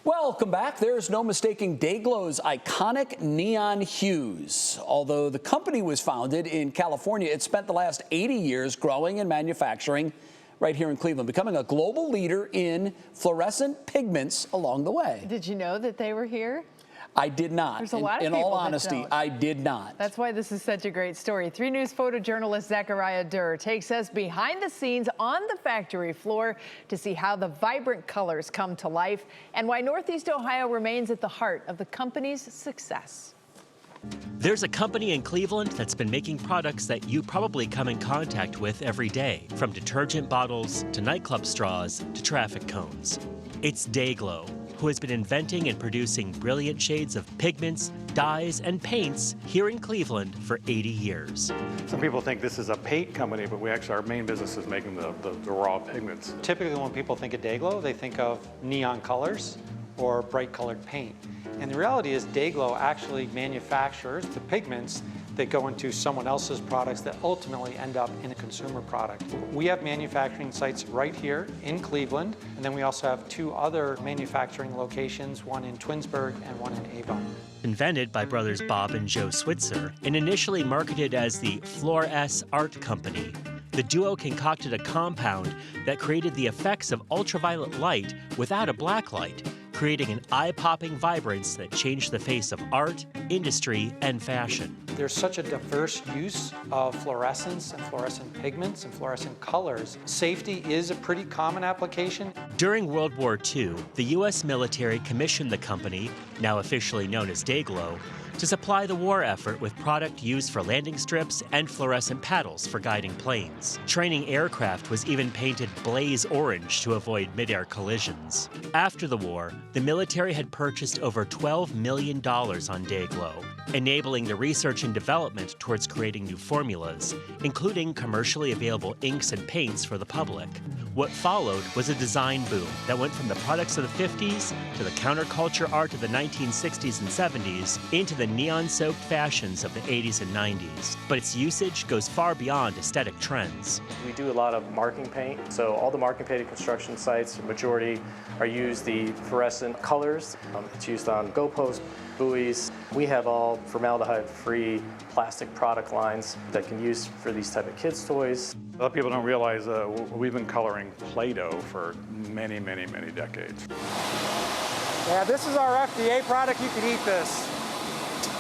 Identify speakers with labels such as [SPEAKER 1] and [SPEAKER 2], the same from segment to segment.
[SPEAKER 1] Welcome back. There's no mistaking DayGlo's iconic neon hues. Although the company was founded in California, it spent the last 80 years growing and manufacturing right here in Cleveland, becoming a global leader in fluorescent pigments along the way.
[SPEAKER 2] Did you know that they were here?
[SPEAKER 1] I did not.
[SPEAKER 2] There's a lot of people
[SPEAKER 1] in all
[SPEAKER 2] that
[SPEAKER 1] honesty,
[SPEAKER 2] don't.
[SPEAKER 1] I did not.
[SPEAKER 2] That's why this is such a great story. 3 News photojournalist Zachariah Durr takes us behind the scenes on the factory floor to see how the vibrant colors come to life and why Northeast Ohio remains at the heart of the company's success.
[SPEAKER 3] There's a company in Cleveland that's been making products that you probably come in contact with every day, from detergent bottles to nightclub straws to traffic cones. It's DayGlo, who has been inventing and producing brilliant shades of pigments, dyes, and paints here in Cleveland for 80 years.
[SPEAKER 4] Some people think this is a paint company, but our main business is making the raw pigments.
[SPEAKER 5] Typically when people think of DayGlo, they think of neon colors or bright colored paint. And the reality is DayGlo actually manufactures the pigments that go into someone else's products that ultimately end up in a consumer product. We have manufacturing sites right here in Cleveland, and then we also have 2 other manufacturing locations, one in Twinsburg and one in Avon.
[SPEAKER 3] Invented by brothers Bob and Joe Switzer and initially marketed as the Fluorescent Art Company, the duo concocted a compound that created the effects of ultraviolet light without a black light, creating an eye-popping vibrance that changed the face of art, industry, and fashion.
[SPEAKER 5] There's such a diverse use of fluorescents and fluorescent pigments and fluorescent colors. Safety is a pretty common application.
[SPEAKER 3] During World War II, the U.S. military commissioned the company, now officially known as DayGlo, to supply the war effort with product used for landing strips and fluorescent paddles for guiding planes. Training aircraft was even painted blaze orange to avoid mid-air collisions. After the war, the military had purchased over $12 million on DayGlo, enabling the research and development towards creating new formulas, including commercially available inks and paints for the public. What followed was a design boom that went from the products of the 50s to the counterculture art of the 1960s and 70s into the neon-soaked fashions of the 80s and 90s. But its usage goes far beyond aesthetic trends.
[SPEAKER 6] We do a lot of marking paint, so all the marking painted construction sites, the majority are used the fluorescent colors. It's used on goalposts, buoys. We have all formaldehyde-free plastic product lines that can use for these type of kids' toys.
[SPEAKER 4] A lot of people don't realize we've been coloring Play-Doh for many, many, many decades.
[SPEAKER 7] Yeah, this is our FDA product. You can eat this.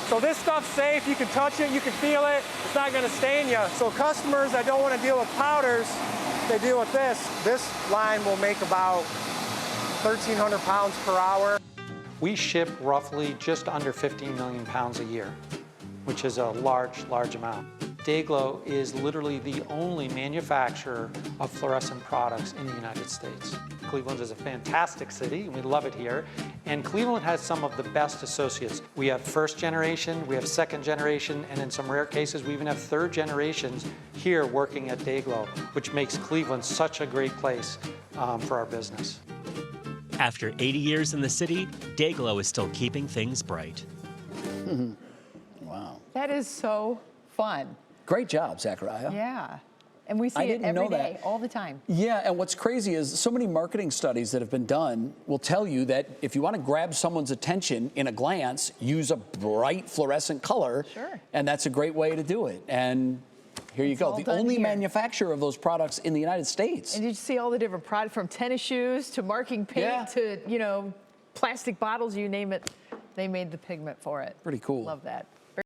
[SPEAKER 7] So this stuff's safe. You can touch it, you can feel it. It's not going to stain you. So customers that don't want to deal with powders, they deal with this. This line will make about 1,300 pounds per hour.
[SPEAKER 5] We ship roughly just under 15 million pounds a year, which is a large, large amount. DayGlo is literally the only manufacturer of fluorescent products in the United States. Cleveland is a fantastic city, and we love it here. And Cleveland has some of the best associates. We have first generation, we have second generation, and in some rare cases, we even have third generations here working at DayGlo, which makes Cleveland such a great place for our business.
[SPEAKER 3] After 80 years in the city, DayGlo is still keeping things bright.
[SPEAKER 1] Wow.
[SPEAKER 2] That is so fun.
[SPEAKER 1] Great job, Zachariah.
[SPEAKER 2] Yeah. And we see it every day, all the time.
[SPEAKER 1] Yeah, and what's crazy is so many marketing studies that have been done will tell you that if you want to grab someone's attention in a glance, use a bright fluorescent color.
[SPEAKER 2] Sure.
[SPEAKER 1] And that's a great way to do it. And here you go. The only manufacturer of those products in the United States.
[SPEAKER 2] And you see all the different products, from tennis shoes to marking paint to, you know, plastic bottles, you name it. They made the pigment for it.
[SPEAKER 1] Pretty cool.
[SPEAKER 2] Love that.